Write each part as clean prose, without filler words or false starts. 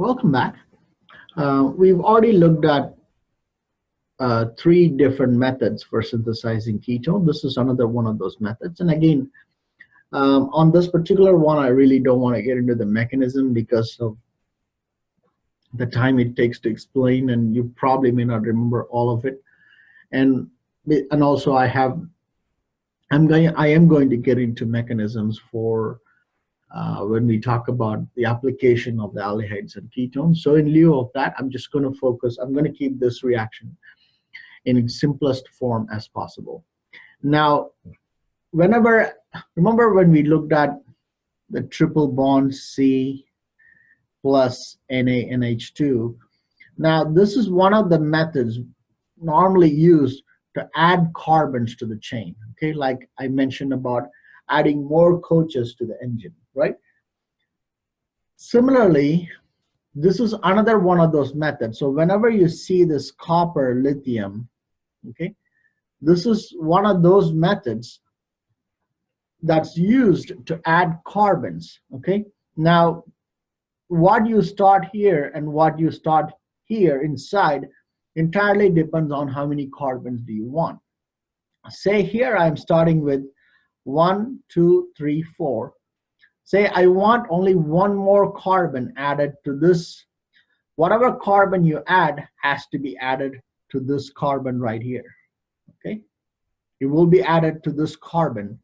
Welcome back. We've already looked at three different methods for synthesizing ketone. This is another one of those methods. And again, on this particular one, I really don't want to get into the mechanism because of the time it takes to explain, and you probably may not remember all of it. And also I am going to get into mechanisms for when we talk about the application of the aldehydes and ketones. So in lieu of that, I'm going to keep this reaction in its simplest form as possible. Now, remember when we looked at the triple bond C plus NaNH2, now this is one of the methods normally used to add carbons to the chain, okay? Like I mentioned about adding more coaches to the engine, right? Similarly, this is another one of those methods. So whenever you see this copper lithium, okay, this is one of those methods that's used to add carbons, okay? Now, what you start here and what you start here inside entirely depends on how many carbons do you want. Say here I'm starting with 1, 2, 3, 4. Say I want only one more carbon added to this. Whatever carbon you add has to be added to this carbon right here, okay? It will be added to this carbon.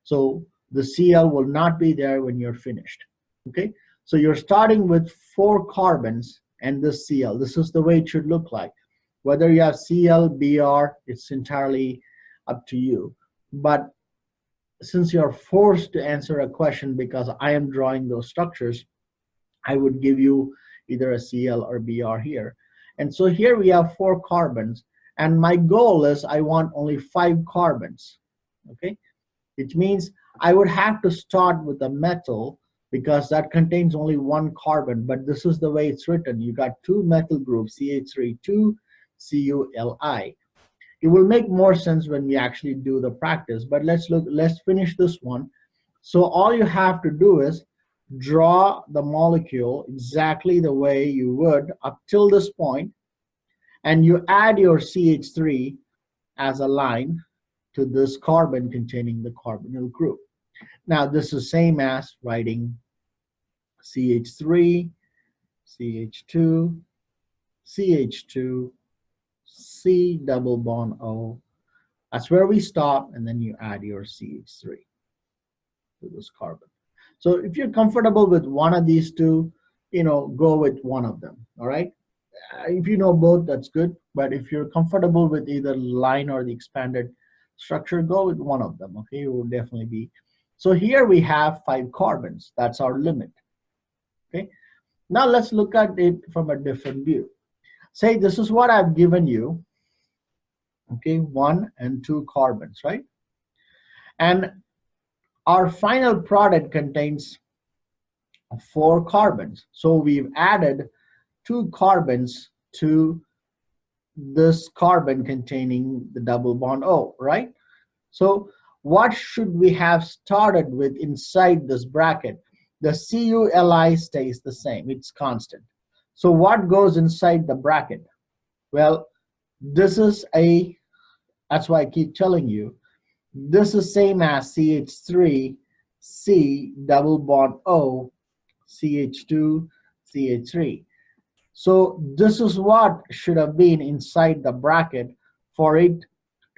So the Cl will not be there when you're finished, okay? So you're starting with 4 carbons and this Cl. This is the way it should look like. Whether you have Cl, Br, it's entirely up to you. But since you're forced to answer a question because I am drawing those structures, I would give you either a Cl or Br here. And so here we have 4 carbons, and my goal is I want only 5 carbons, okay? Which means I would have to start with a metal because that contains only 1 carbon, but this is the way it's written. You got 2 methyl groups, CH3, 2 CuLi. It will make more sense when we actually do the practice, but let's finish this one. So all you have to do is draw the molecule exactly the way you would up till this point, and you add your CH3 as a line to this carbon containing the carbonyl group. Now this is same as writing CH3, CH2, CH2, C double bond O. That's where we stop, and then you add your CH3 to this carbon. So if you're comfortable with one of these two, go with one of them, all right? If you know both, that's good, but if you're comfortable with either line or the expanded structure, go with one of them, okay? It will definitely be. So here we have 5 carbons. That's our limit, okay? Now let's look at it from a different view. Say this is what I've given you, okay, 1 and 2 carbons, right? And our final product contains 4 carbons. So we've added 2 carbons to this carbon containing the double bond O, right? So what should we have started with inside this bracket? The CuLi stays the same, it's constant. So what goes inside the bracket? Well, that's why I keep telling you, this is same as CH3, C double bond O, CH2, CH3. So this is what should have been inside the bracket for it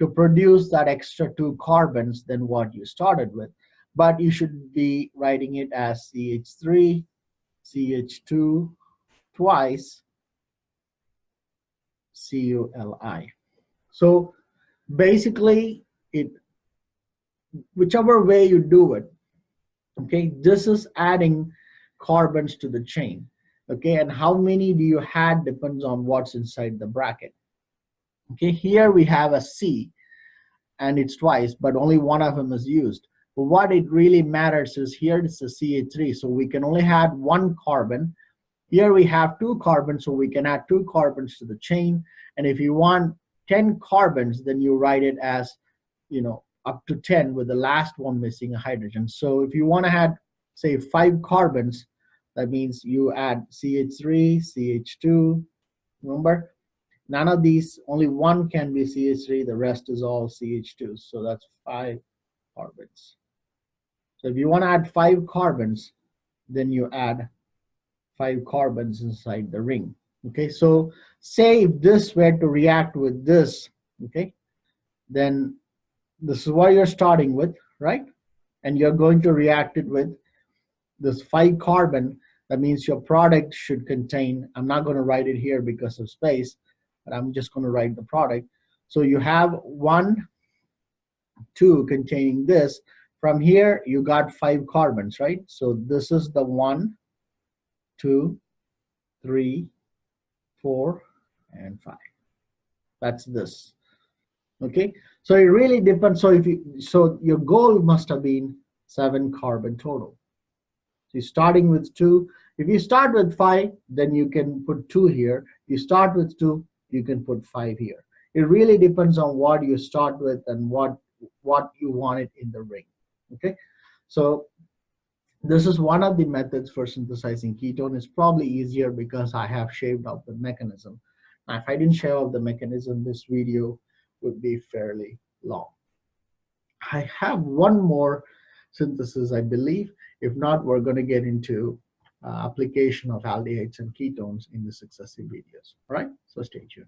to produce that extra 2 carbons than what you started with. But you should be writing it as CH3, CH2, twice CuLi. So basically, whichever way you do it, okay, this is adding carbons to the chain, okay, and how many do you add depends on what's inside the bracket. Okay, here we have a C, and it's twice, but only one of them is used. But what it really matters is here it's a CH3, so we can only add 1 carbon. Here we have 2 carbons, so we can add 2 carbons to the chain. And if you want 10 carbons, then you write it as, up to 10 with the last one missing a hydrogen. So if you want to add, say, 5 carbons, That means you add CH3, CH2. Remember, none of these, only one can be CH3, the rest is all CH2. So that's 5 carbons. So if you want to add 5 carbons, then you add 5 carbons inside the ring. Okay, so say if this were to react with this, okay, then this is what you're starting with, right? And you're going to react it with this 5 carbon. That means your product should contain, I'm not going to write it here because of space, but I'm just going to write the product. So you have 1, 2 containing this. From here, you got 5 carbons, right? So this is the 1, 2, 3, 4, and 5. That's this. Okay, so it really depends. So if you, so your goal must have been 7 carbon total. So you're starting with 2. If you start with 5, then you can put 2 here. You start with 2, you can put 5 here. It really depends on what you start with and what you want it in the ring. Okay, so this is one of the methods for synthesizing ketone. It's probably easier because I have shaved off the mechanism. Now, if I didn't shave off the mechanism, this video would be fairly long. I have one more synthesis, I believe. If not, we're going to get into application of aldehydes and ketones in the successive videos. All right, so stay tuned.